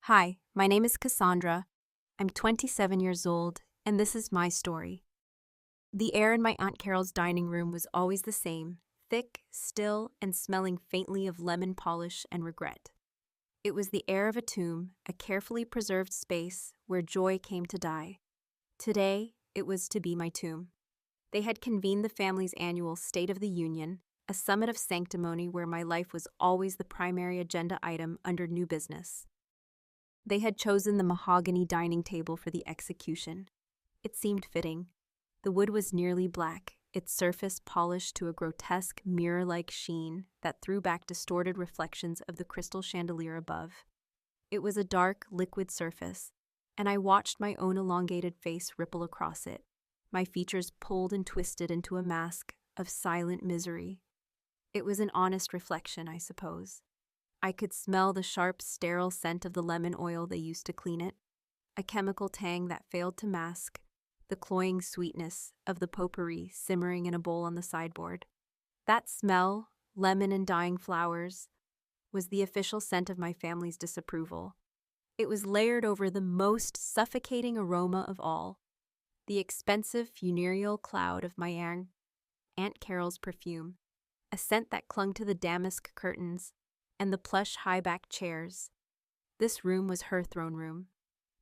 Hi, my name is Cassandra. I'm 27 years old, and this is my story. The air in my Aunt Carol's dining room was always the same, thick, still, and smelling faintly of lemon polish and regret. It was the air of a tomb, a carefully preserved space where joy came to die. Today, it was to be my tomb. They had convened the family's annual State of the Union, a summit of sanctimony where my life was always the primary agenda item under new business. They had chosen the mahogany dining table for the execution. It seemed fitting. The wood was nearly black, its surface polished to a grotesque mirror-like sheen that threw back distorted reflections of the crystal chandelier above. It was a dark, liquid surface, and I watched my own elongated face ripple across it, my features pulled and twisted into a mask of silent misery. It was an honest reflection, I suppose. I could smell the sharp, sterile scent of the lemon oil they used to clean it, a chemical tang that failed to mask the cloying sweetness of the potpourri simmering in a bowl on the sideboard. That smell, lemon and dying flowers, was the official scent of my family's disapproval. It was layered over the most suffocating aroma of all, the expensive funereal cloud of my Aunt Carol's perfume, a scent that clung to the damask curtains and the plush high-backed chairs. This room was her throne room,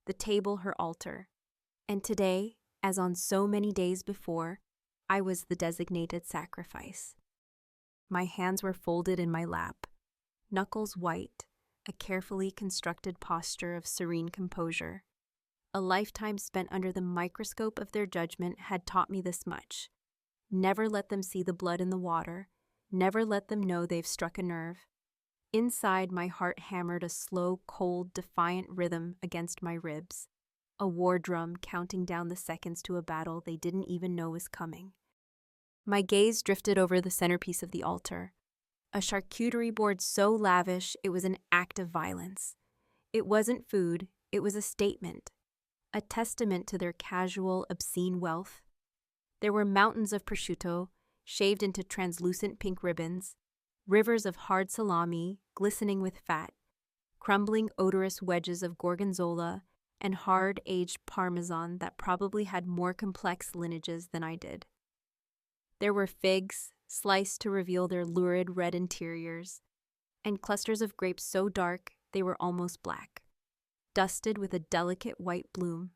the table her altar. And today, as on so many days before, I was the designated sacrifice. My hands were folded in my lap, knuckles white, a carefully constructed posture of serene composure. A lifetime spent under the microscope of their judgment had taught me this much. Never let them see the blood in the water, never let them know they've struck a nerve. Inside, my heart hammered a slow, cold, defiant rhythm against my ribs, a war drum counting down the seconds to a battle they didn't even know was coming. My gaze drifted over the centerpiece of the altar, a charcuterie board so lavish it was an act of violence. It wasn't food, it was a statement, a testament to their casual, obscene wealth. There were mountains of prosciutto, shaved into translucent pink ribbons, rivers of hard salami, glistening with fat, crumbling odorous wedges of gorgonzola, and hard-aged parmesan that probably had more complex lineages than I did. There were figs, sliced to reveal their lurid red interiors, and clusters of grapes so dark they were almost black, dusted with a delicate white bloom.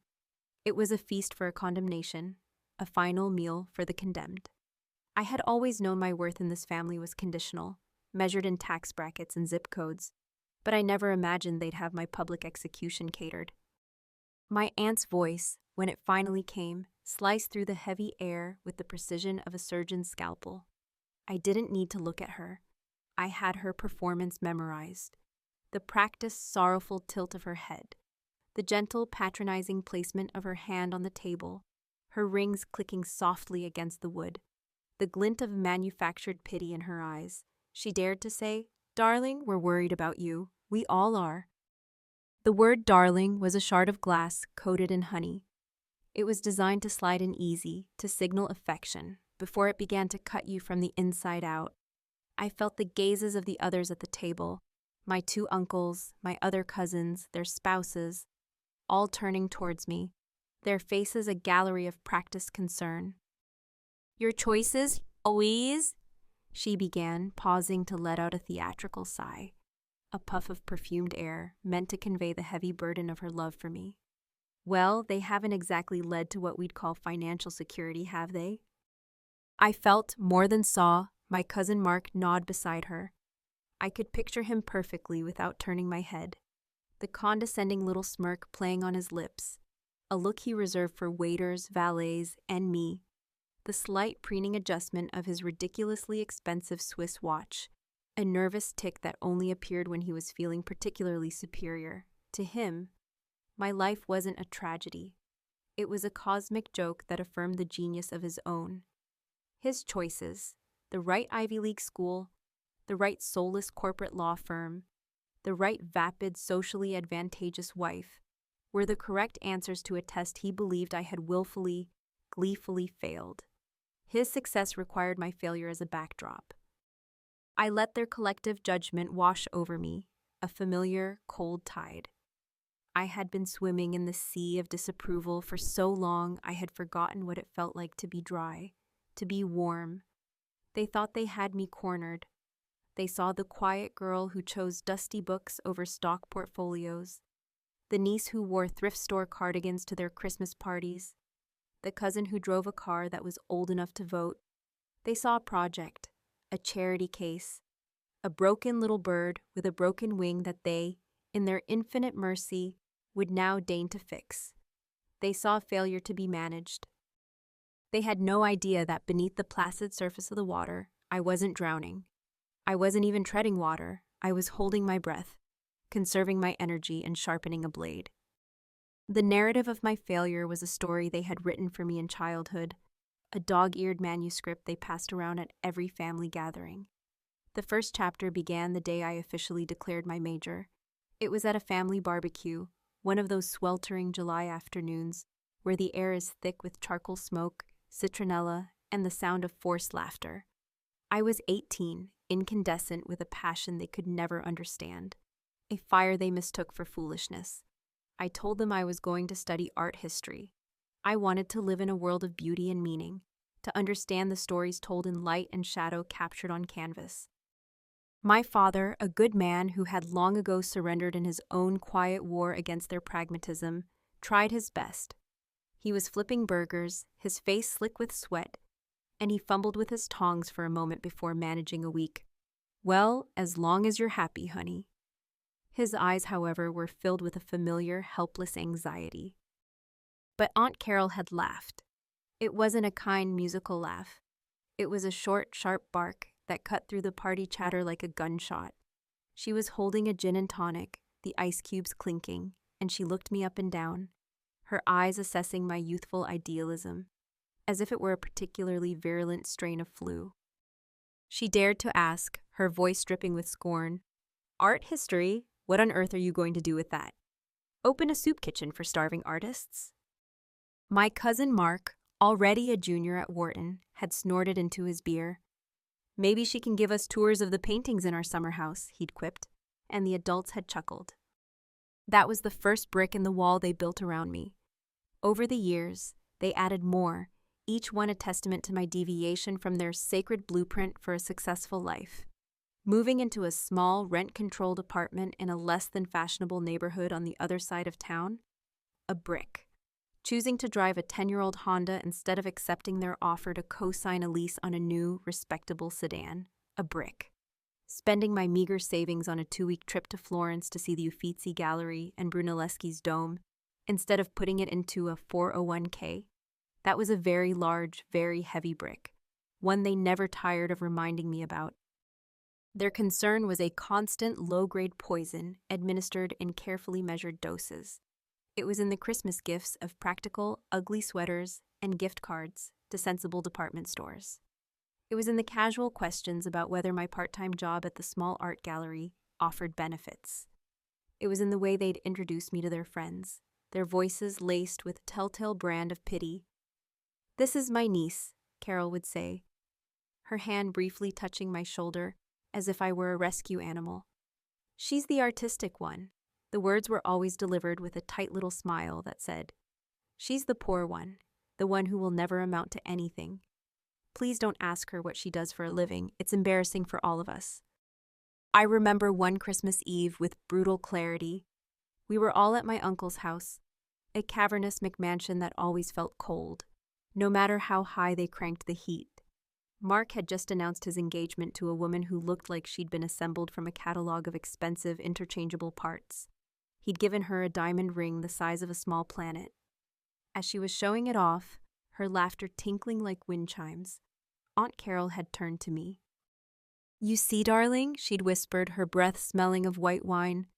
It was a feast for a condemnation, a final meal for the condemned. I had always known my worth in this family was conditional, measured in tax brackets and zip codes, but I never imagined they'd have my public execution catered. My aunt's voice, when it finally came, sliced through the heavy air with the precision of a surgeon's scalpel. I didn't need to look at her. I had her performance memorized. The practiced, sorrowful tilt of her head, the gentle, patronizing placement of her hand on the table, her rings clicking softly against the wood, the glint of manufactured pity in her eyes. She dared to say, "Darling, we're worried about you. We all are." The word darling was a shard of glass coated in honey. It was designed to slide in easy, to signal affection, before it began to cut you from the inside out. I felt the gazes of the others at the table, my two uncles, my other cousins, their spouses, all turning towards me, their faces a gallery of practiced concern. "Your choices, always?" she began, pausing to let out a theatrical sigh, a puff of perfumed air meant to convey the heavy burden of her love for me. "Well, they haven't exactly led to what we'd call financial security, have they?" I felt, more than saw, my cousin Mark nod beside her. I could picture him perfectly without turning my head, the condescending little smirk playing on his lips, a look he reserved for waiters, valets, and me, the slight preening adjustment of his ridiculously expensive Swiss watch, a nervous tic that only appeared when he was feeling particularly superior. To him, my life wasn't a tragedy. It was a cosmic joke that affirmed the genius of his own. His choices, the right Ivy League school, the right soulless corporate law firm, the right vapid, socially advantageous wife, were the correct answers to a test he believed I had willfully, gleefully failed. His success required my failure as a backdrop. I let their collective judgment wash over me, a familiar, cold tide. I had been swimming in the sea of disapproval for so long I had forgotten what it felt like to be dry, to be warm. They thought they had me cornered. They saw the quiet girl who chose dusty books over stock portfolios, the niece who wore thrift store cardigans to their Christmas parties, the cousin who drove a car that was old enough to vote. They saw a project, a charity case, a broken little bird with a broken wing that they, in their infinite mercy, would now deign to fix. They saw failure to be managed. They had no idea that beneath the placid surface of the water, I wasn't drowning. I wasn't even treading water. I was holding my breath, conserving my energy and sharpening a blade. The narrative of my failure was a story they had written for me in childhood, a dog-eared manuscript they passed around at every family gathering. The first chapter began the day I officially declared my major. It was at a family barbecue, one of those sweltering July afternoons where the air is thick with charcoal smoke, citronella, and the sound of forced laughter. I was 18, incandescent with a passion they could never understand, a fire they mistook for foolishness. I told them I was going to study art history. I wanted to live in a world of beauty and meaning, to understand the stories told in light and shadow captured on canvas. My father, a good man who had long ago surrendered in his own quiet war against their pragmatism, tried his best. He was flipping burgers, his face slick with sweat, and he fumbled with his tongs for a moment before managing a weak, "Well, as long as you're happy, honey." His eyes, however, were filled with a familiar, helpless anxiety. But Aunt Carol had laughed. It wasn't a kind musical laugh. It was a short, sharp bark that cut through the party chatter like a gunshot. She was holding a gin and tonic, the ice cubes clinking, and she looked me up and down, her eyes assessing my youthful idealism, as if it were a particularly virulent strain of flu. She dared to ask, her voice dripping with scorn, "Art history? What on earth are you going to do with that? Open a soup kitchen for starving artists?" My cousin Mark, already a junior at Wharton, had snorted into his beer. "Maybe she can give us tours of the paintings in our summer house," he'd quipped, and the adults had chuckled. That was the first brick in the wall they built around me. Over the years, they added more, each one a testament to my deviation from their sacred blueprint for a successful life. Moving into a small, rent-controlled apartment in a less-than-fashionable neighborhood on the other side of town? A brick. Choosing to drive a 10-year-old Honda instead of accepting their offer to co-sign a lease on a new, respectable sedan? A brick. Spending my meager savings on a 2-week trip to Florence to see the Uffizi Gallery and Brunelleschi's Dome, instead of putting it into a 401k? That was a very large, very heavy brick, one they never tired of reminding me about. Their concern was a constant low-grade poison administered in carefully measured doses. It was in the Christmas gifts of practical, ugly sweaters and gift cards to sensible department stores. It was in the casual questions about whether my part-time job at the small art gallery offered benefits. It was in the way they'd introduce me to their friends, their voices laced with a telltale brand of pity. "This is my niece," Carol would say, her hand briefly touching my shoulder as if I were a rescue animal. "She's the artistic one." The words were always delivered with a tight little smile that said, "She's the poor one, the one who will never amount to anything. Please don't ask her what she does for a living. It's embarrassing for all of us." I remember one Christmas Eve with brutal clarity. We were all at my uncle's house, a cavernous McMansion that always felt cold, no matter how high they cranked the heat. Mark had just announced his engagement to a woman who looked like she'd been assembled from a catalog of expensive, interchangeable parts. He'd given her a diamond ring the size of a small planet. As she was showing it off, her laughter tinkling like wind chimes, Aunt Carol had turned to me. "You see, darling," she'd whispered, her breath smelling of white wine.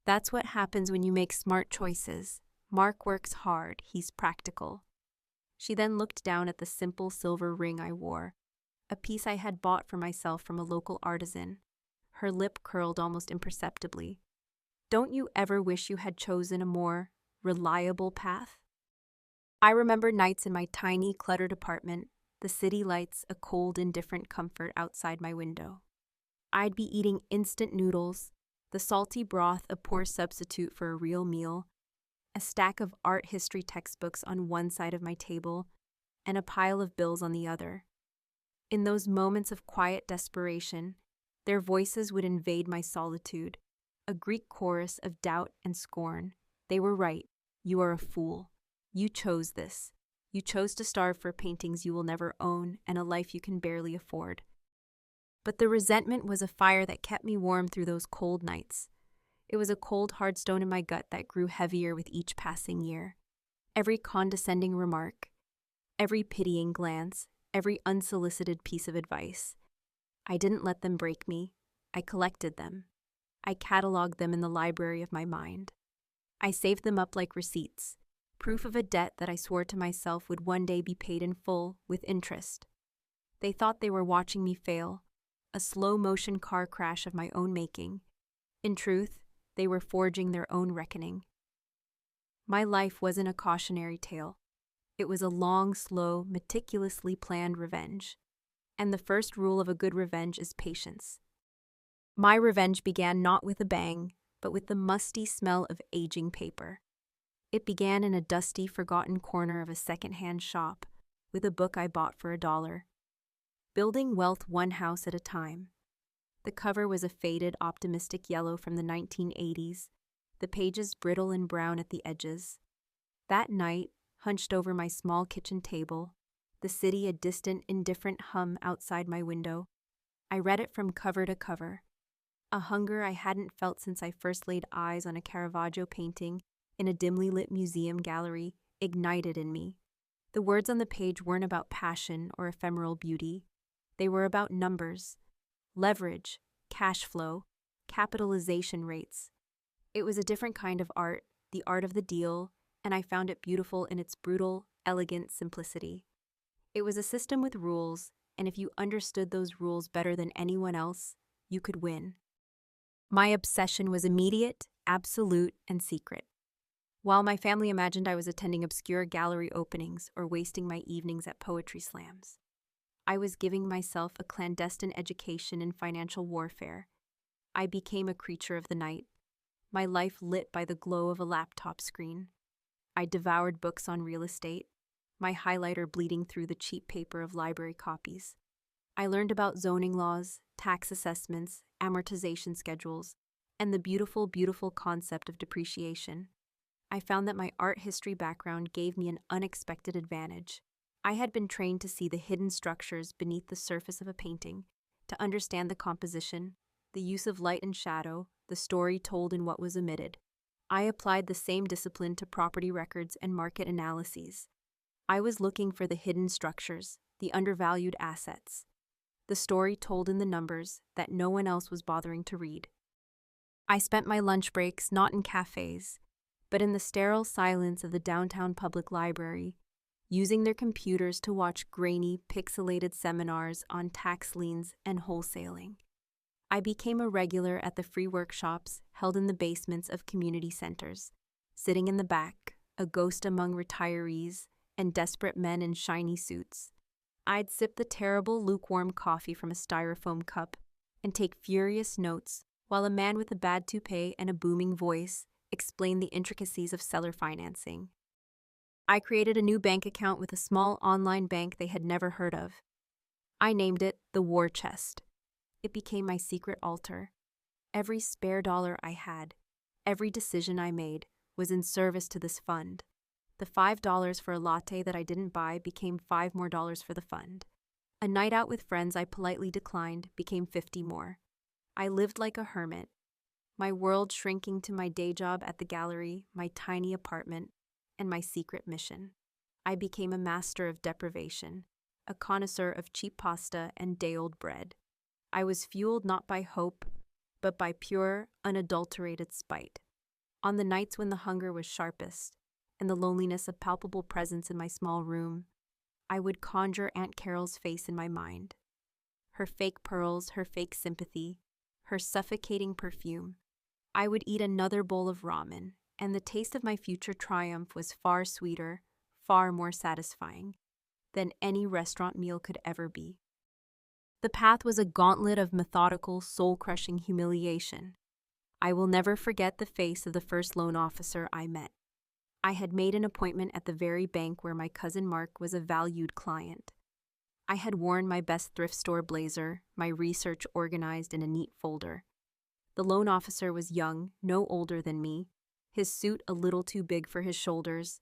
"That's what happens when you make smart choices. Mark works hard. He's practical." She then looked down at the simple silver ring I wore, a piece I had bought for myself from a local artisan. Her lip curled almost imperceptibly. "Don't you ever wish you had chosen a more reliable path?" I remember nights in my tiny, cluttered apartment, the city lights a cold, indifferent comfort outside my window. I'd be eating instant noodles, the salty broth a poor substitute for a real meal, a stack of art history textbooks on one side of my table, and a pile of bills on the other. In those moments of quiet desperation, their voices would invade my solitude, a Greek chorus of doubt and scorn. They were right. You are a fool. You chose this. You chose to starve for paintings you will never own and a life you can barely afford. But the resentment was a fire that kept me warm through those cold nights. It was a cold, hard stone in my gut that grew heavier with each passing year. Every condescending remark, every pitying glance, every unsolicited piece of advice. I didn't let them break me. I collected them. I cataloged them in the library of my mind. I saved them up like receipts, proof of a debt that I swore to myself would one day be paid in full with interest. They thought they were watching me fail, a slow-motion car crash of my own making. In truth, they were forging their own reckoning. My life wasn't a cautionary tale. It was a long, slow, meticulously planned revenge. And the first rule of a good revenge is patience. My revenge began not with a bang, but with the musty smell of aging paper. It began in a dusty, forgotten corner of a second-hand shop, with a book I bought for $1. Building Wealth One House at a Time. The cover was a faded, optimistic yellow from the 1980s, the pages brittle and brown at the edges. That night, hunched over my small kitchen table, the city a distant, indifferent hum outside my window, I read it from cover to cover. A hunger I hadn't felt since I first laid eyes on a Caravaggio painting in a dimly lit museum gallery ignited in me. The words on the page weren't about passion or ephemeral beauty. They were about numbers, leverage, cash flow, capitalization rates. It was a different kind of art, the art of the deal, and I found it beautiful in its brutal, elegant simplicity. It was a system with rules, and if you understood those rules better than anyone else, you could win. My obsession was immediate, absolute, and secret. While my family imagined I was attending obscure gallery openings or wasting my evenings at poetry slams, I was giving myself a clandestine education in financial warfare. I became a creature of the night, my life lit by the glow of a laptop screen. I devoured books on real estate, my highlighter bleeding through the cheap paper of library copies. I learned about zoning laws, tax assessments, amortization schedules, and the beautiful, beautiful concept of depreciation. I found that my art history background gave me an unexpected advantage. I had been trained to see the hidden structures beneath the surface of a painting, to understand the composition, the use of light and shadow, the story told in what was omitted. I applied the same discipline to property records and market analyses. I was looking for the hidden structures, the undervalued assets, the story told in the numbers that no one else was bothering to read. I spent my lunch breaks not in cafes, but in the sterile silence of the downtown public library, using their computers to watch grainy, pixelated seminars on tax liens and wholesaling. I became a regular at the free workshops held in the basements of community centers, sitting in the back, a ghost among retirees and desperate men in shiny suits. I'd sip the terrible lukewarm coffee from a styrofoam cup and take furious notes while a man with a bad toupee and a booming voice explained the intricacies of seller financing. I created a new bank account with a small online bank they had never heard of. I named it the War Chest. It became my secret altar. Every spare dollar I had, every decision I made, was in service to this fund. The $5 for a latte that I didn't buy became $5 more for the fund. A night out with friends I politely declined became 50 more. I lived like a hermit, my world shrinking to my day job at the gallery, my tiny apartment, and my secret mission. I became a master of deprivation, a connoisseur of cheap pasta and day-old bread. I was fueled not by hope, but by pure, unadulterated spite. On the nights when the hunger was sharpest, and the loneliness a palpable presence in my small room, I would conjure Aunt Carol's face in my mind. Her fake pearls, her fake sympathy, her suffocating perfume. I would eat another bowl of ramen, and the taste of my future triumph was far sweeter, far more satisfying than any restaurant meal could ever be. The path was a gauntlet of methodical, soul-crushing humiliation. I will never forget the face of the first loan officer I met. I had made an appointment at the very bank where my cousin Mark was a valued client. I had worn my best thrift store blazer, my research organized in a neat folder. The loan officer was young, no older than me, his suit a little too big for his shoulders,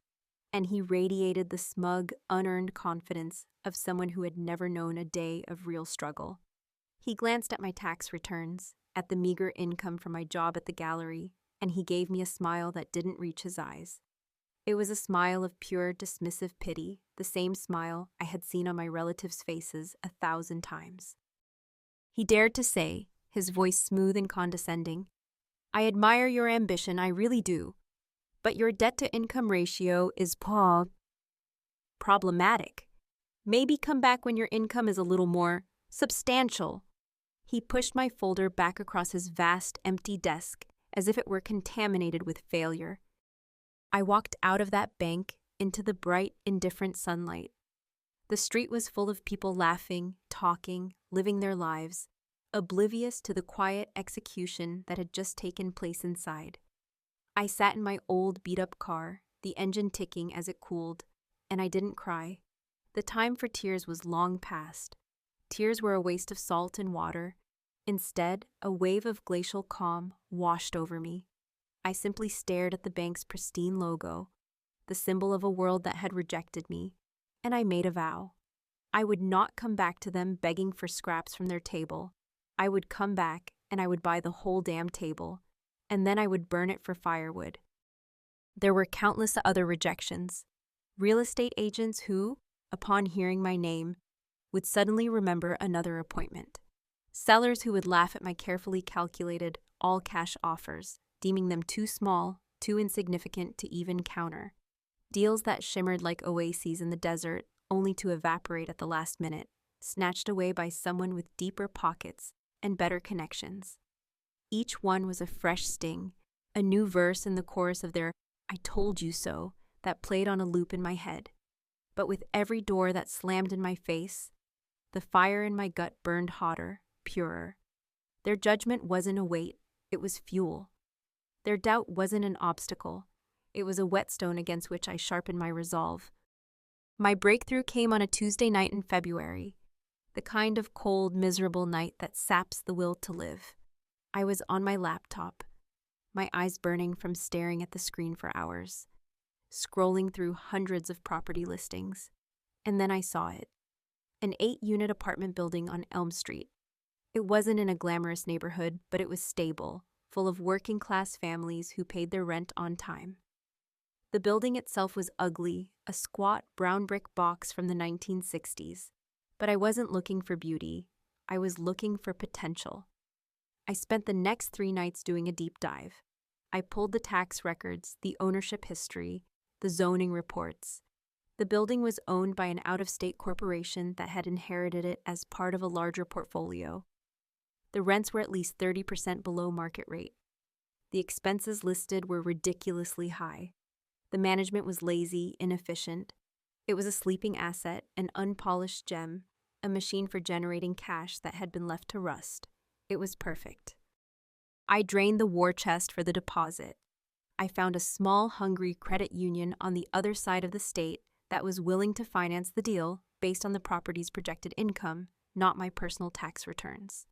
and he radiated the smug, unearned confidence of someone who had never known a day of real struggle. He glanced at my tax returns, at the meager income from my job at the gallery, and he gave me a smile that didn't reach his eyes. It was a smile of pure, dismissive pity, the same smile I had seen on my relatives' faces 1,000 times. He dared to say, his voice smooth and condescending, "I admire your ambition, I really do. But your debt-to-income ratio is problematic. Maybe come back when your income is a little more substantial." He pushed my folder back across his vast, empty desk as if it were contaminated with failure. I walked out of that bank into the bright, indifferent sunlight. The street was full of people laughing, talking, living their lives, oblivious to the quiet execution that had just taken place inside. I sat in my old beat-up car, the engine ticking as it cooled, and I didn't cry. The time for tears was long past. Tears were a waste of salt and water. Instead, a wave of glacial calm washed over me. I simply stared at the bank's pristine logo, the symbol of a world that had rejected me, and I made a vow. I would not come back to them begging for scraps from their table. I would come back and I would buy the whole damn table, and then I would burn it for firewood. There were countless other rejections. Real estate agents who, upon hearing my name, would suddenly remember another appointment. Sellers who would laugh at my carefully calculated, all-cash offers, deeming them too small, too insignificant to even counter. Deals that shimmered like oases in the desert, only to evaporate at the last minute, snatched away by someone with deeper pockets and better connections. Each one was a fresh sting, a new verse in the chorus of their "I told you so" that played on a loop in my head. But with every door that slammed in my face, the fire in my gut burned hotter, purer. Their judgment wasn't a weight, it was fuel. Their doubt wasn't an obstacle, it was a whetstone against which I sharpened my resolve. My breakthrough came on a Tuesday night in February, the kind of cold, miserable night that saps the will to live. I was on my laptop, my eyes burning from staring at the screen for hours, scrolling through hundreds of property listings, and then I saw it. An 8-unit apartment building on Elm Street. It wasn't in a glamorous neighborhood, but it was stable, full of working-class families who paid their rent on time. The building itself was ugly, a squat brown brick box from the 1960s. But I wasn't looking for beauty. I was looking for potential. I spent the next 3 nights doing a deep dive. I pulled the tax records, the ownership history, the zoning reports. The building was owned by an out-of-state corporation that had inherited it as part of a larger portfolio. The rents were at least 30% below market rate. The expenses listed were ridiculously high. The management was lazy, inefficient. It was a sleeping asset, an unpolished gem, a machine for generating cash that had been left to rust. It was perfect. I drained the war chest for the deposit. I found a small, hungry credit union on the other side of the state that was willing to finance the deal based on the property's projected income, not my personal tax returns.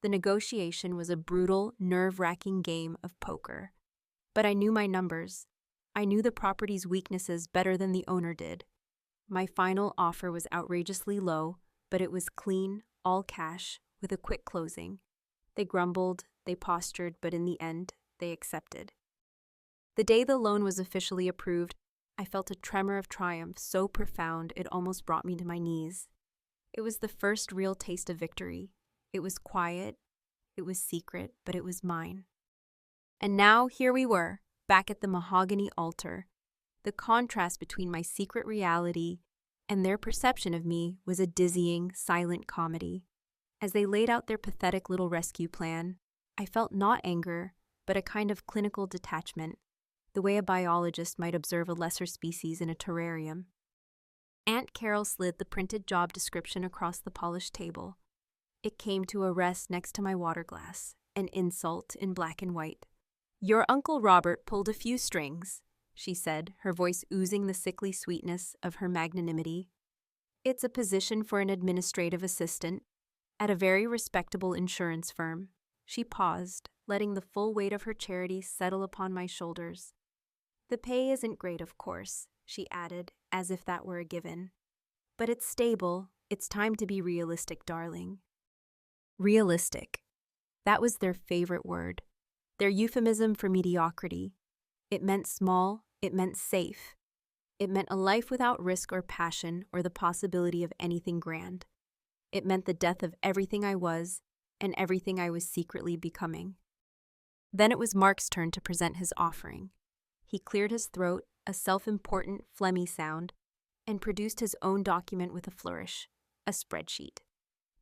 The negotiation was a brutal, nerve-wracking game of poker. But I knew my numbers. I knew the property's weaknesses better than the owner did. My final offer was outrageously low, but it was clean, all cash, with a quick closing. They grumbled, they postured, but in the end, they accepted. The day the loan was officially approved, I felt a tremor of triumph so profound it almost brought me to my knees. It was the first real taste of victory. It was quiet, it was secret, but it was mine. And now here we were, back at the mahogany altar. The contrast between my secret reality and their perception of me was a dizzying, silent comedy. As they laid out their pathetic little rescue plan, I felt not anger, but a kind of clinical detachment, the way a biologist might observe a lesser species in a terrarium. Aunt Carol slid the printed job description across the polished table. It came to a rest next to my water glass, an insult in black and white. "Your Uncle Robert pulled a few strings," she said, her voice oozing the sickly sweetness of her magnanimity. "It's a position for an administrative assistant at a very respectable insurance firm." She paused, letting the full weight of her charity settle upon my shoulders. "The pay isn't great, of course," she added, as if that were a given. "But it's stable. It's time to be realistic, darling." Realistic. That was their favorite word. Their euphemism for mediocrity. It meant small, it meant safe. It meant a life without risk or passion or the possibility of anything grand. It meant the death of everything I was and everything I was secretly becoming. Then it was Mark's turn to present his offering. He cleared his throat, a self-important, phlegmy sound, and produced his own document with a flourish, a spreadsheet.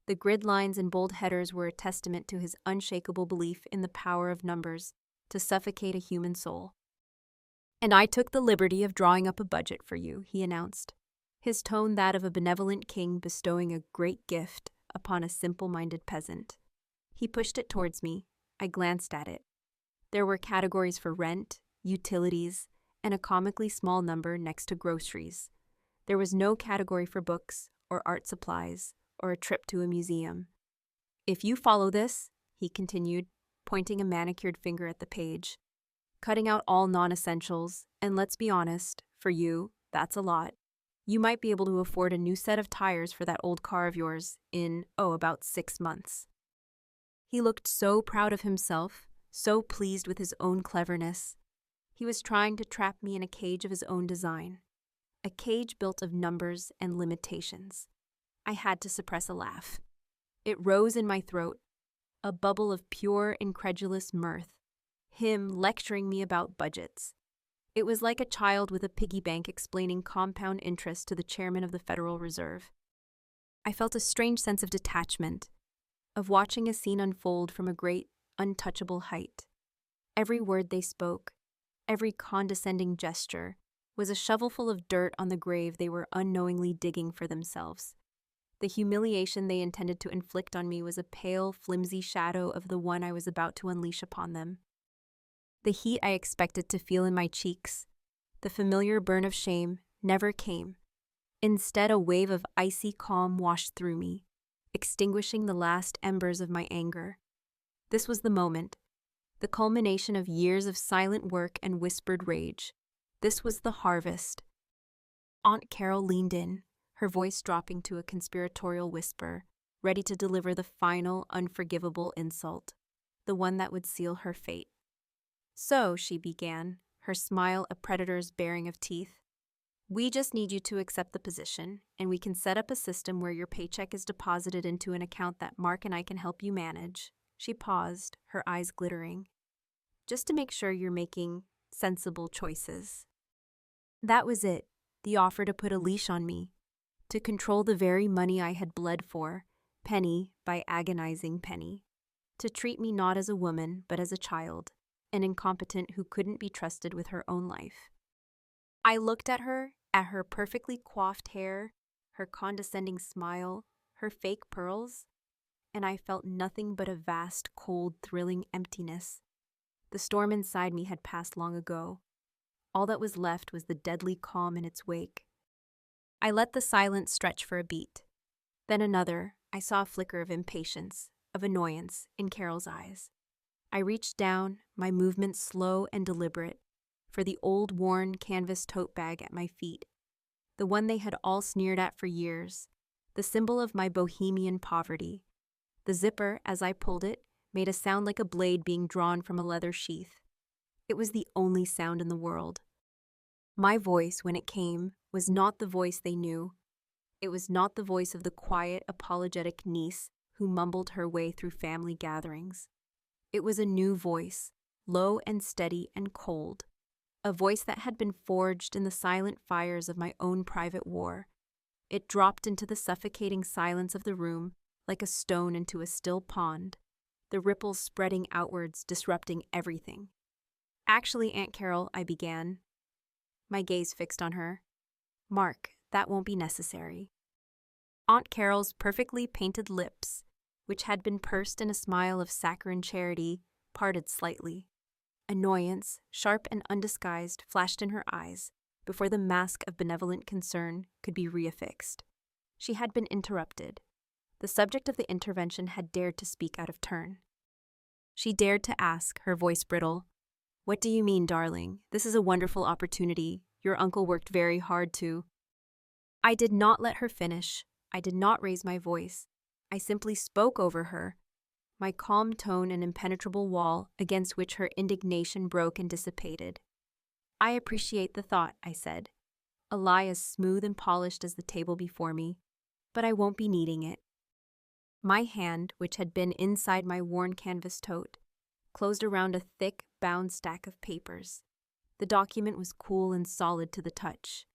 The grid lines and bold headers were a testament to his unshakable belief in the power of numbers to suffocate a human soul. "And I took the liberty of drawing up a budget for you," he announced, his tone that of a benevolent king bestowing a great gift upon a simple-minded peasant. He pushed it towards me. I glanced at it. There were categories for rent, utilities, and a comically small number next to groceries. There was no category for books or art supplies or a trip to a museum. "If you follow this," he continued, pointing a manicured finger at the page, "cutting out all non-essentials, and let's be honest, for you, that's a lot. You might be able to afford a new set of tires for that old car of yours in, about 6 months." He looked so proud of himself, so pleased with his own cleverness. He was trying to trap me in a cage of his own design, a cage built of numbers and limitations. I had to suppress a laugh. It rose in my throat, a bubble of pure, incredulous mirth. Him lecturing me about budgets. It was like a child with a piggy bank explaining compound interest to the chairman of the Federal Reserve. I felt a strange sense of detachment, of watching a scene unfold from a great, untouchable height. Every word they spoke, every condescending gesture, was a shovelful of dirt on the grave they were unknowingly digging for themselves. The humiliation they intended to inflict on me was a pale, flimsy shadow of the one I was about to unleash upon them. The heat I expected to feel in my cheeks, the familiar burn of shame, never came. Instead, a wave of icy calm washed through me, extinguishing the last embers of my anger. This was the moment, the culmination of years of silent work and whispered rage. This was the harvest. Aunt Carol leaned in, her voice dropping to a conspiratorial whisper, ready to deliver the final, unforgivable insult, the one that would seal her fate. "So," she began, her smile a predator's baring of teeth, "we just need you to accept the position, and we can set up a system where your paycheck is deposited into an account that Mark and I can help you manage." She paused, her eyes glittering. "Just to make sure you're making sensible choices." That was it, the offer to put a leash on me, to control the very money I had bled for, penny by agonizing penny, to treat me not as a woman but as a child, an incompetent who couldn't be trusted with her own life. I looked at her perfectly coiffed hair, her condescending smile, her fake pearls, and I felt nothing but a vast, cold, thrilling emptiness. The storm inside me had passed long ago. All that was left was the deadly calm in its wake. I let the silence stretch for a beat. Then another. I saw a flicker of impatience, of annoyance, in Carol's eyes. I reached down, my movements slow and deliberate, for the old worn canvas tote bag at my feet, the one they had all sneered at for years, the symbol of my bohemian poverty. The zipper, as I pulled it, made a sound like a blade being drawn from a leather sheath. It was the only sound in the world. My voice, when it came, was not the voice they knew. It was not the voice of the quiet, apologetic niece who mumbled her way through family gatherings. It was a new voice, low and steady and cold, a voice that had been forged in the silent fires of my own private war. It dropped into the suffocating silence of the room like a stone into a still pond, the ripples spreading outwards, disrupting everything. "Actually, Aunt Carol," I began, my gaze fixed on her. "Mark, that won't be necessary." Aunt Carol's perfectly painted lips which had been pursed in a smile of saccharine charity, parted slightly. Annoyance, sharp and undisguised, flashed in her eyes before the mask of benevolent concern could be reaffixed. She had been interrupted. The subject of the intervention had dared to speak out of turn. She dared to ask, her voice brittle, "What do you mean, darling? This is a wonderful opportunity. Your uncle worked very hard to—" I did not let her finish. I did not raise my voice. I simply spoke over her, my calm tone an impenetrable wall against which her indignation broke and dissipated. "I appreciate the thought," I said, a lie as smooth and polished as the table before me, "but I won't be needing it." My hand, which had been inside my worn canvas tote, closed around a thick, bound stack of papers. The document was cool and solid to the touch.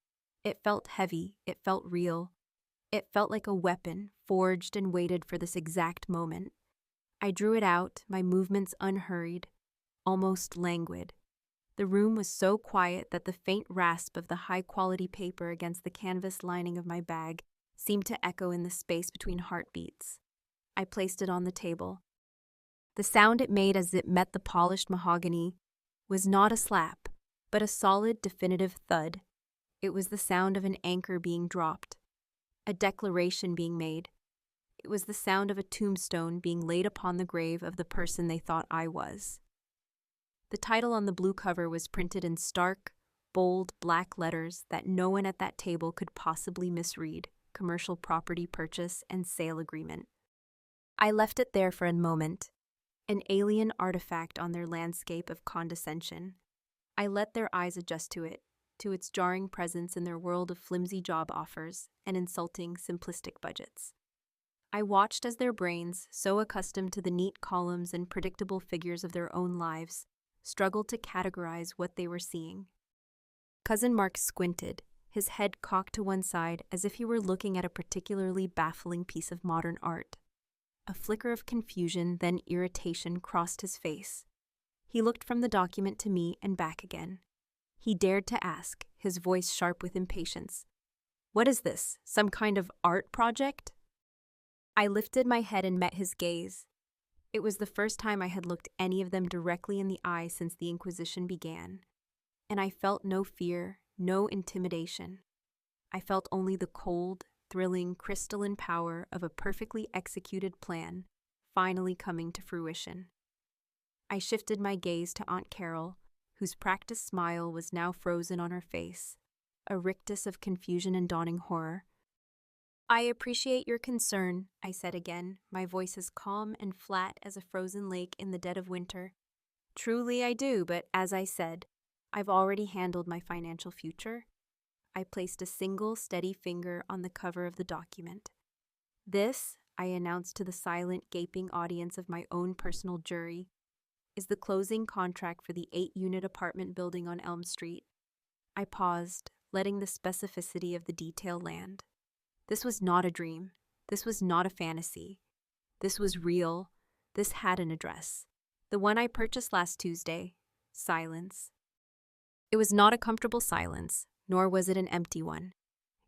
It felt heavy, it felt real. It felt like a weapon, forged and waited for this exact moment. I drew it out, my movements unhurried, almost languid. The room was so quiet that the faint rasp of the high-quality paper against the canvas lining of my bag seemed to echo in the space between heartbeats. I placed it on the table. The sound it made as it met the polished mahogany was not a slap, but a solid, definitive thud. It was the sound of an anchor being dropped, a declaration being made. It was the sound of a tombstone being laid upon the grave of the person they thought I was. The title on the blue cover was printed in stark, bold black letters that no one at that table could possibly misread: Commercial Property Purchase and Sale Agreement. I left it there for a moment, an alien artifact on their landscape of condescension. I let their eyes adjust to it, to its jarring presence in their world of flimsy job offers and insulting, simplistic budgets. I watched as their brains, so accustomed to the neat columns and predictable figures of their own lives, struggled to categorize what they were seeing. Cousin Mark squinted, his head cocked to one side as if he were looking at a particularly baffling piece of modern art. A flicker of confusion, then irritation, crossed his face. He looked from the document to me and back again. He dared to ask, his voice sharp with impatience, "What is this? Some kind of art project?" I lifted my head and met his gaze. It was the first time I had looked any of them directly in the eye since the Inquisition began, and I felt no fear, no intimidation. I felt only the cold, thrilling, crystalline power of a perfectly executed plan finally coming to fruition. I shifted my gaze to Aunt Carol, whose practiced smile was now frozen on her face, a rictus of confusion and dawning horror. "I appreciate your concern," I said again, my voice as calm and flat as a frozen lake in the dead of winter. "Truly I do, but as I said, I've already handled my financial future." I placed a single steady finger on the cover of the document. "This," I announced to the silent, gaping audience of my own personal jury, "is the closing contract for the 8-unit apartment building on Elm Street." I paused, letting the specificity of the detail land. This was not a dream. This was not a fantasy. This was real. This had an address. The one I purchased last Tuesday. Silence. It was not a comfortable silence, nor was it an empty one.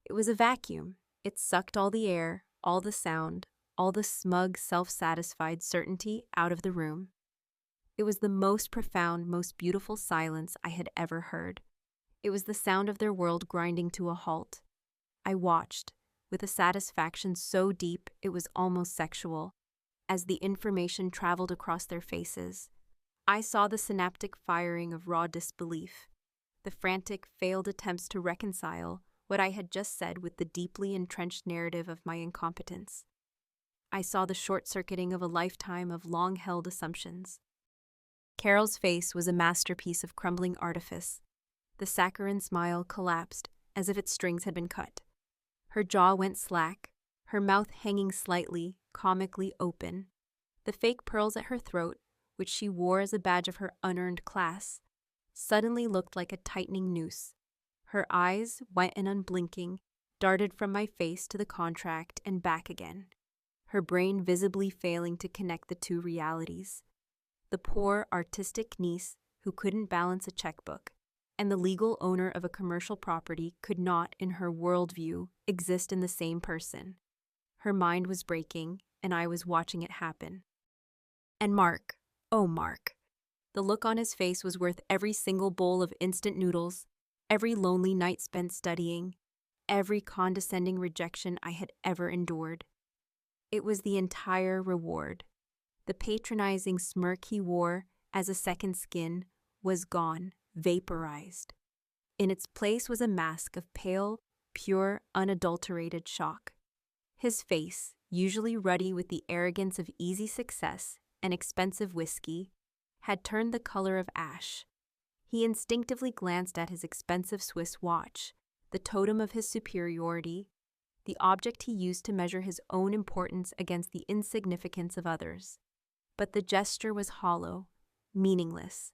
It was a vacuum. It sucked all the air, all the sound, all the smug, self-satisfied certainty out of the room. It was the most profound, most beautiful silence I had ever heard. It was the sound of their world grinding to a halt. I watched, with a satisfaction so deep it was almost sexual, as the information traveled across their faces. I saw the synaptic firing of raw disbelief, the frantic, failed attempts to reconcile what I had just said with the deeply entrenched narrative of my incompetence. I saw the short-circuiting of a lifetime of long-held assumptions. Carol's face was a masterpiece of crumbling artifice. The saccharine smile collapsed as if its strings had been cut. Her jaw went slack, her mouth hanging slightly, comically open. The fake pearls at her throat, which she wore as a badge of her unearned class, suddenly looked like a tightening noose. Her eyes, white and unblinking, darted from my face to the contract and back again, her brain visibly failing to connect the two realities. The poor, artistic niece who couldn't balance a checkbook, and the legal owner of a commercial property could not, in her worldview, exist in the same person. Her mind was breaking, and I was watching it happen. And Mark, oh Mark, the look on his face was worth every single bowl of instant noodles, every lonely night spent studying, every condescending rejection I had ever endured. It was the entire reward. The patronizing smirk he wore as a second skin was gone, vaporized. In its place was a mask of pale, pure, unadulterated shock. His face, usually ruddy with the arrogance of easy success and expensive whiskey, had turned the color of ash. He instinctively glanced at his expensive Swiss watch, the totem of his superiority, the object he used to measure his own importance against the insignificance of others. But the gesture was hollow, meaningless.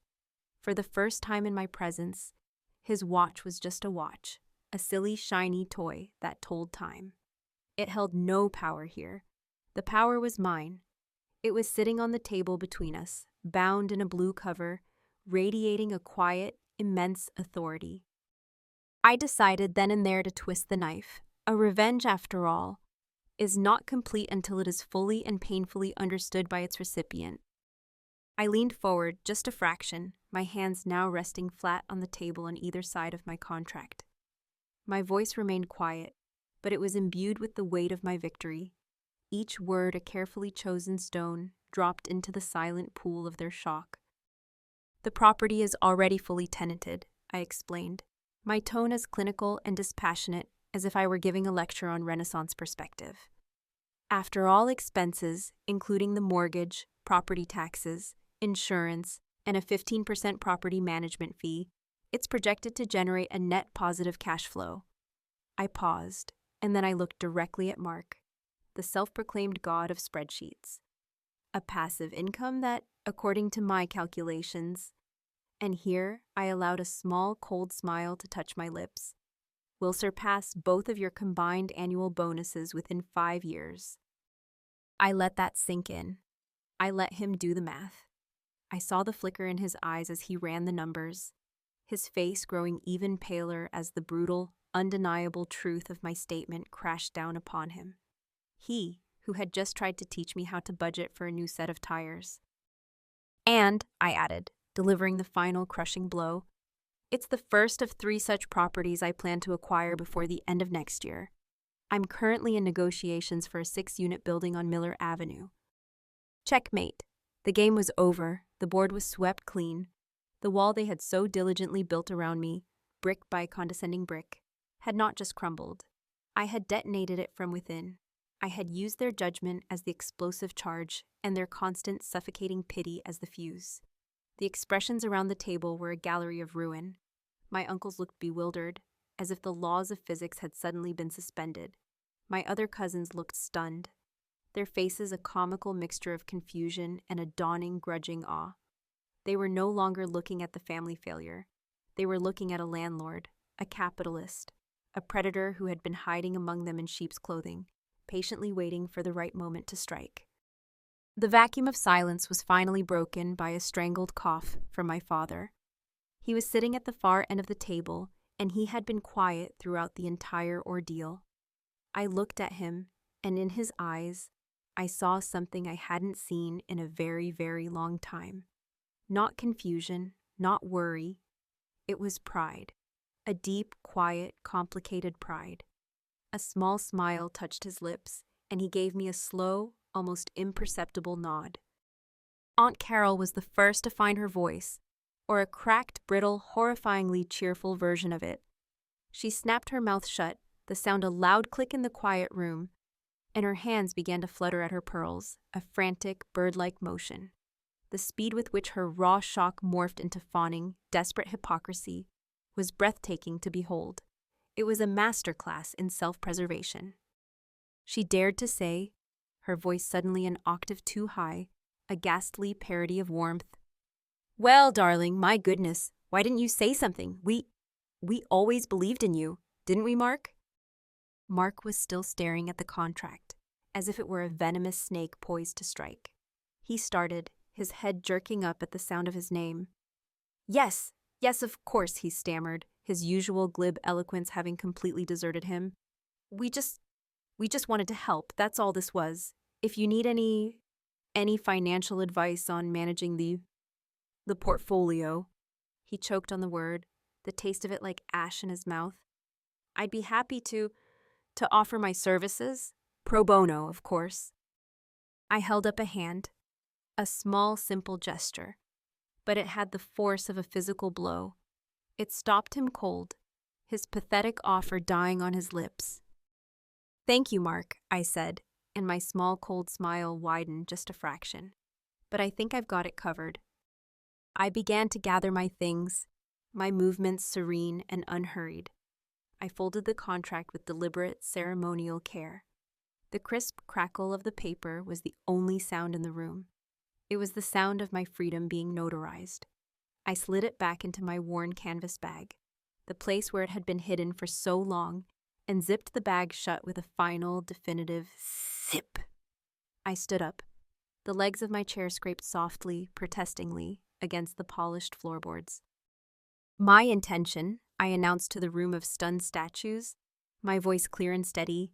For the first time in my presence, his watch was just a watch, a silly, shiny toy that told time. It held no power here. The power was mine. It was sitting on the table between us, bound in a blue cover, radiating a quiet, immense authority. I decided then and there to twist the knife. A revenge, after all, is not complete until it is fully and painfully understood by its recipient. I leaned forward just a fraction, my hands now resting flat on the table on either side of my contract. My voice remained quiet, but it was imbued with the weight of my victory. Each word a carefully chosen stone dropped into the silent pool of their shock. The property is already fully tenanted, I explained, my tone as clinical and dispassionate as if I were giving a lecture on Renaissance perspective. After all expenses, including the mortgage, property taxes, insurance, and a 15% property management fee, it's projected to generate a net positive cash flow. I paused, and then I looked directly at Mark, the self-proclaimed god of spreadsheets. A passive income that, according to my calculations, and here I allowed a small, cold smile to touch my lips, will surpass both of your combined annual bonuses within 5 years. I let that sink in. I let him do the math. I saw the flicker in his eyes as he ran the numbers, his face growing even paler as the brutal, undeniable truth of my statement crashed down upon him. He, who had just tried to teach me how to budget for a new set of tires. And, I added, delivering the final crushing blow, it's the first of 3 such properties I plan to acquire before the end of next year. I'm currently in negotiations for a 6-unit building on Miller Avenue. Checkmate. The game was over. The board was swept clean. The wall they had so diligently built around me, brick by condescending brick, had not just crumbled. I had detonated it from within. I had used their judgment as the explosive charge and their constant suffocating pity as the fuse. The expressions around the table were a gallery of ruin. My uncles looked bewildered, as if the laws of physics had suddenly been suspended. My other cousins looked stunned, their faces a comical mixture of confusion and a dawning grudging awe. They were no longer looking at the family failure. They were looking at a landlord, a capitalist, a predator who had been hiding among them in sheep's clothing, patiently waiting for the right moment to strike. The vacuum of silence was finally broken by a strangled cough from my father. He was sitting at the far end of the table, and he had been quiet throughout the entire ordeal. I looked at him, and in his eyes, I saw something I hadn't seen in a very, very long time. Not confusion, not worry. It was pride. A deep, quiet, complicated pride. A small smile touched his lips, and he gave me a slow, almost imperceptible nod. Aunt Carol was the first to find her voice, or a cracked, brittle, horrifyingly cheerful version of it. She snapped her mouth shut, the sound a loud click in the quiet room, and her hands began to flutter at her pearls, a frantic, bird-like motion. The speed with which her raw shock morphed into fawning, desperate hypocrisy was breathtaking to behold. It was a masterclass in self-preservation. She dared to say, her voice suddenly an octave too high, a ghastly parody of warmth, "Well, darling, my goodness, why didn't you say something? We always believed in you, didn't we, Mark?" Mark was still staring at the contract, as if it were a venomous snake poised to strike. He started, his head jerking up at the sound of his name. Yes, of course," he stammered, his usual glib eloquence having completely deserted him. We just wanted to help, that's all this was. If you need any financial advice on managing the portfolio, he choked on the word, the taste of it like ash in his mouth. I'd be happy to offer my services, pro bono, of course. I held up a hand, a small, simple gesture, but it had the force of a physical blow. It stopped him cold, his pathetic offer dying on his lips. Thank you, Mark, I said, and my small, cold smile widened just a fraction. But I think I've got it covered. I began to gather my things, my movements serene and unhurried. I folded the contract with deliberate, ceremonial care. The crisp crackle of the paper was the only sound in the room. It was the sound of my freedom being notarized. I slid it back into my worn canvas bag, the place where it had been hidden for so long, and zipped the bag shut with a final, definitive zip. I stood up. The legs of my chair scraped softly, protestingly, against the polished floorboards. My intention, I announced to the room of stunned statues, my voice clear and steady,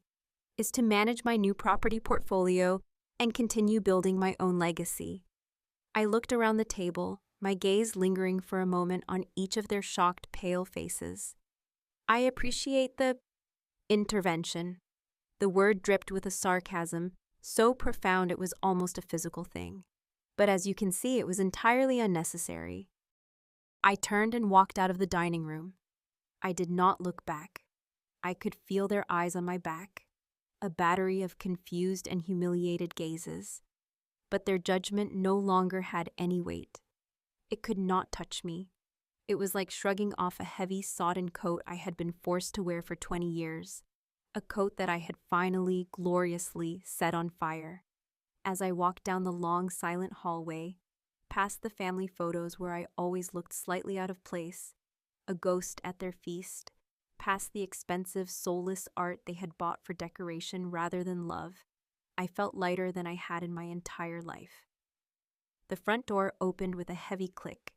is to manage my new property portfolio and continue building my own legacy. I looked around the table, my gaze lingering for a moment on each of their shocked, pale faces. I appreciate the intervention. The word dripped with a sarcasm so profound it was almost a physical thing. But as you can see, it was entirely unnecessary. I turned and walked out of the dining room. I did not look back. I could feel their eyes on my back, a battery of confused and humiliated gazes. But their judgment no longer had any weight. It could not touch me. It was like shrugging off a heavy, sodden coat I had been forced to wear for 20 years, a coat that I had finally, gloriously set on fire. As I walked down the long, silent hallway, past the family photos where I always looked slightly out of place, a ghost at their feast, past the expensive, soulless art they had bought for decoration rather than love, I felt lighter than I had in my entire life. The front door opened with a heavy click,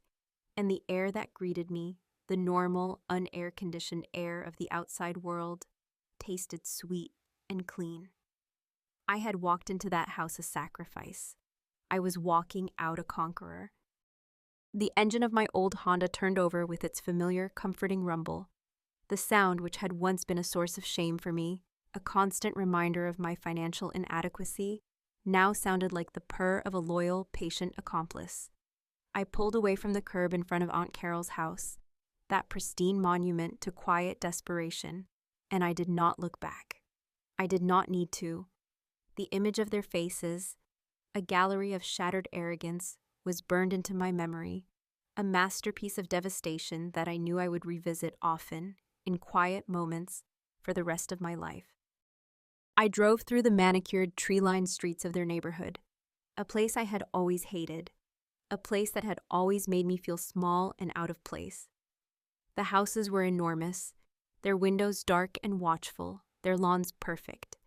and the air that greeted me, the normal, unair-conditioned air of the outside world, tasted sweet and clean. I had walked into that house a sacrifice. I was walking out a conqueror. The engine of my old Honda turned over with its familiar, comforting rumble. The sound, which had once been a source of shame for me, a constant reminder of my financial inadequacy, now sounded like the purr of a loyal, patient accomplice. I pulled away from the curb in front of Aunt Carol's house, that pristine monument to quiet desperation, and I did not look back. I did not need to. The image of their faces, a gallery of shattered arrogance, was burned into my memory, a masterpiece of devastation that I knew I would revisit often, in quiet moments, for the rest of my life. I drove through the manicured, tree-lined streets of their neighborhood, a place I had always hated, a place that had always made me feel small and out of place. The houses were enormous, their windows dark and watchful, their lawns perfect,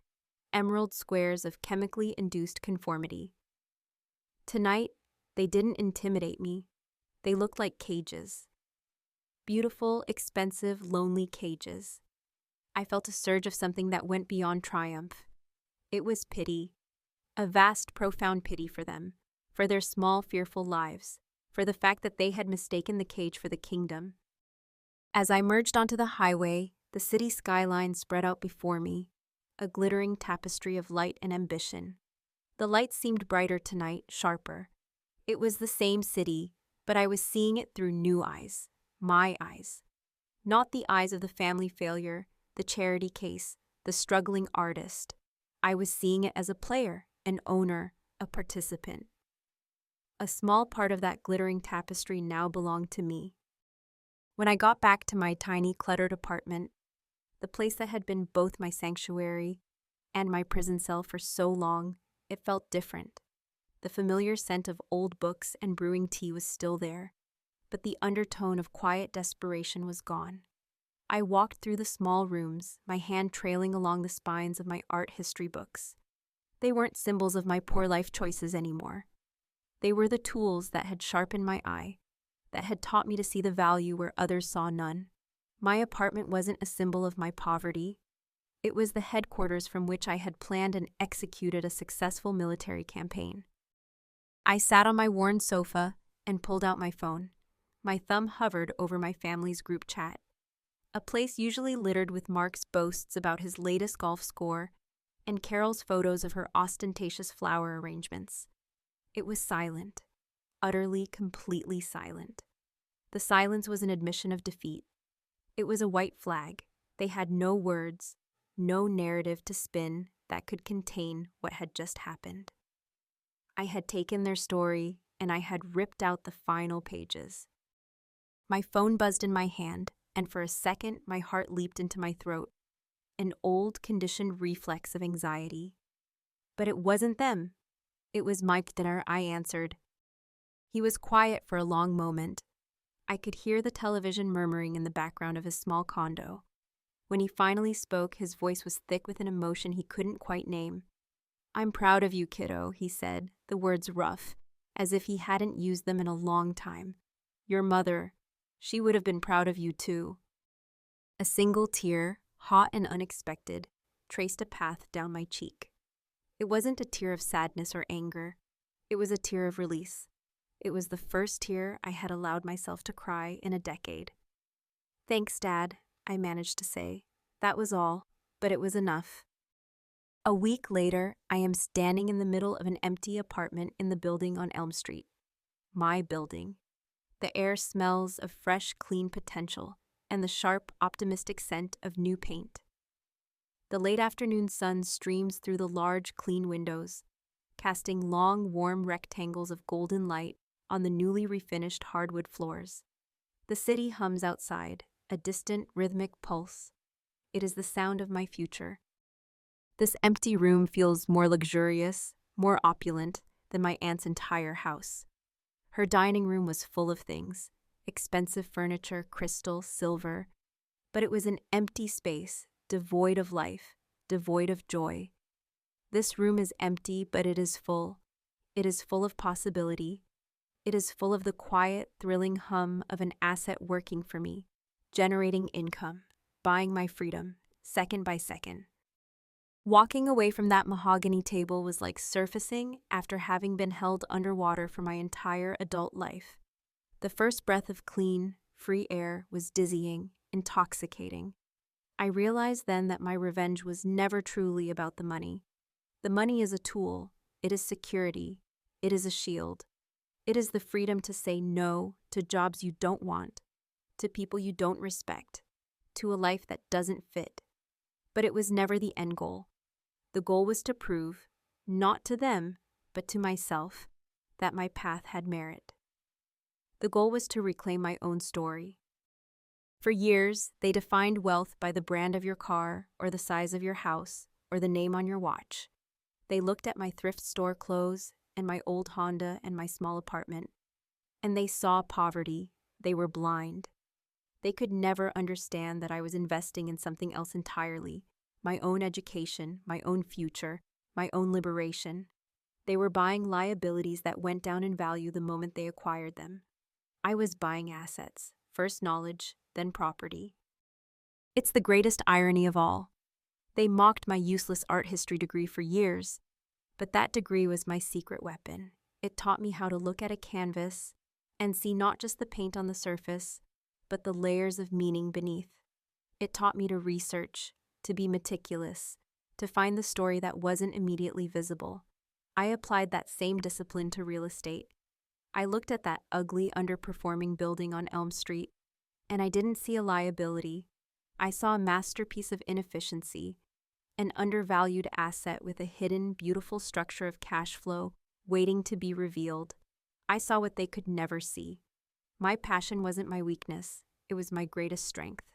emerald squares of chemically induced conformity. Tonight, they didn't intimidate me. They looked like cages. Beautiful, expensive, lonely cages. I felt a surge of something that went beyond triumph. It was pity, a vast, profound pity for them, for their small, fearful lives, for the fact that they had mistaken the cage for the kingdom. As I merged onto the highway, the city skyline spread out before me, a glittering tapestry of light and ambition. The lights seemed brighter tonight, sharper. It was the same city, but I was seeing it through new eyes, my eyes. Not the eyes of the family failure, the charity case, the struggling artist. I was seeing it as a player, an owner, a participant. A small part of that glittering tapestry now belonged to me. When I got back to my tiny, cluttered apartment, the place that had been both my sanctuary and my prison cell for so long, it felt different. The familiar scent of old books and brewing tea was still there, but the undertone of quiet desperation was gone. I walked through the small rooms, my hand trailing along the spines of my art history books. They weren't symbols of my poor life choices anymore. They were the tools that had sharpened my eye, that had taught me to see the value where others saw none. My apartment wasn't a symbol of my poverty. It was the headquarters from which I had planned and executed a successful military campaign. I sat on my worn sofa and pulled out my phone. My thumb hovered over my family's group chat, a place usually littered with Mark's boasts about his latest golf score and Carol's photos of her ostentatious flower arrangements. It was silent, utterly, completely silent. The silence was an admission of defeat. It was a white flag. They had no words, no narrative to spin that could contain what had just happened. I had taken their story, and I had ripped out the final pages. My phone buzzed in my hand, and for a second my heart leaped into my throat, an old conditioned reflex of anxiety. But it wasn't them. It was Mike Dinner, I answered. He was quiet for a long moment. I could hear the television murmuring in the background of his small condo. When he finally spoke, his voice was thick with an emotion he couldn't quite name. "I'm proud of you, kiddo," he said, the words rough, as if he hadn't used them in a long time. "Your mother, she would have been proud of you too." A single tear, hot and unexpected, traced a path down my cheek. It wasn't a tear of sadness or anger. It was a tear of release. It was the first tear I had allowed myself to cry in a decade. "Thanks, Dad," I managed to say. That was all, but it was enough. A week later, I am standing in the middle of an empty apartment in the building on Elm Street. My building. The air smells of fresh, clean potential and the sharp, optimistic scent of new paint. The late afternoon sun streams through the large, clean windows, casting long, warm rectangles of golden light on the newly refinished hardwood floors. The city hums outside, a distant, rhythmic pulse. It is the sound of my future. This empty room feels more luxurious, more opulent than my aunt's entire house. Her dining room was full of things, expensive furniture, crystal, silver, but it was an empty space, devoid of life, devoid of joy. This room is empty, but it is full. It is full of possibility. It is full of the quiet, thrilling hum of an asset working for me, generating income, buying my freedom, second by second. Walking away from that mahogany table was like surfacing after having been held underwater for my entire adult life. The first breath of clean, free air was dizzying, intoxicating. I realized then that my revenge was never truly about the money. The money is a tool. It is security. It is a shield. It is the freedom to say no to jobs you don't want, to people you don't respect, to a life that doesn't fit. But it was never the end goal. The goal was to prove, not to them, but to myself, that my path had merit. The goal was to reclaim my own story. For years, they defined wealth by the brand of your car, or the size of your house, or the name on your watch. They looked at my thrift store clothes, and my old Honda, and my small apartment, and they saw poverty. They were blind. They could never understand that I was investing in something else entirely. My own education, my own future, my own liberation. They were buying liabilities that went down in value the moment they acquired them. I was buying assets, first knowledge, then property. It's the greatest irony of all. They mocked my useless art history degree for years, but that degree was my secret weapon. It taught me how to look at a canvas and see not just the paint on the surface, but the layers of meaning beneath. It taught me to research, to be meticulous, to find the story that wasn't immediately visible. I applied that same discipline to real estate. I looked at that ugly, underperforming building on Elm Street, and I didn't see a liability. I saw a masterpiece of inefficiency, an undervalued asset with a hidden, beautiful structure of cash flow waiting to be revealed. I saw what they could never see. My passion wasn't my weakness, it was my greatest strength.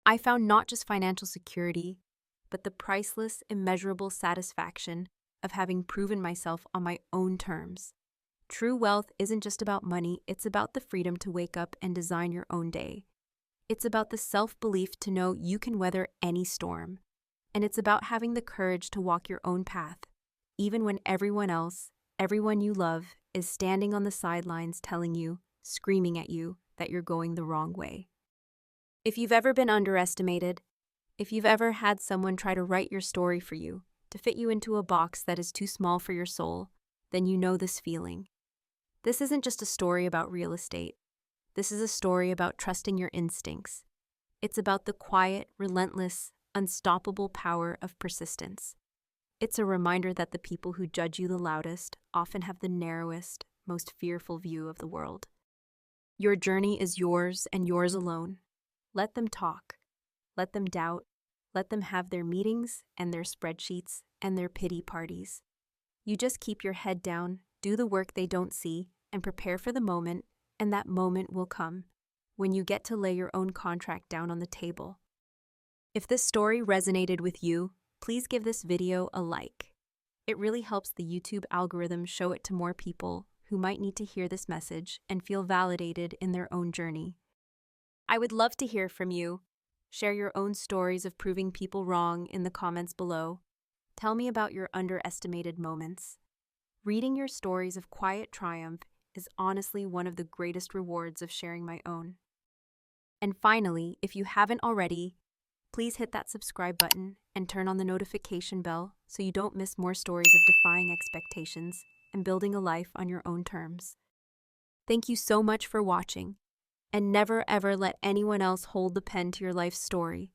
I found not just financial security, but the priceless, immeasurable satisfaction of having proven myself on my own terms. True wealth isn't just about money, it's about the freedom to wake up and design your own day. It's about the self-belief to know you can weather any storm. And it's about having the courage to walk your own path, even when everyone else, everyone you love, is standing on the sidelines telling you, screaming at you, that you're going the wrong way. If you've ever been underestimated, If you've ever had someone try to write your story for you, to fit you into a box that is too small for your soul, then you know this feeling. This isn't just a story about real estate. This is a story about trusting your instincts. It's about the quiet, relentless, unstoppable power of persistence. It's a reminder that the people who judge you the loudest often have the narrowest, most fearful view of the world. Your journey is yours and yours alone. Let them talk. Let them doubt. Let them have their meetings and their spreadsheets and their pity parties. You just keep your head down, do the work they don't see, and prepare for the moment, and that moment will come when you get to lay your own contract down on the table. If this story resonated with you, please give this video a like. It really helps the YouTube algorithm show it to more people who might need to hear this message and feel validated in their own journey. I would love to hear from you. Share your own stories of proving people wrong in the comments below. Tell me about your underestimated moments. Reading your stories of quiet triumph is honestly one of the greatest rewards of sharing my own. And finally, if you haven't already, please hit that subscribe button and turn on the notification bell so you don't miss more stories of defying expectations and building a life on your own terms. Thank you so much for watching, and never ever let anyone else hold the pen to your life story.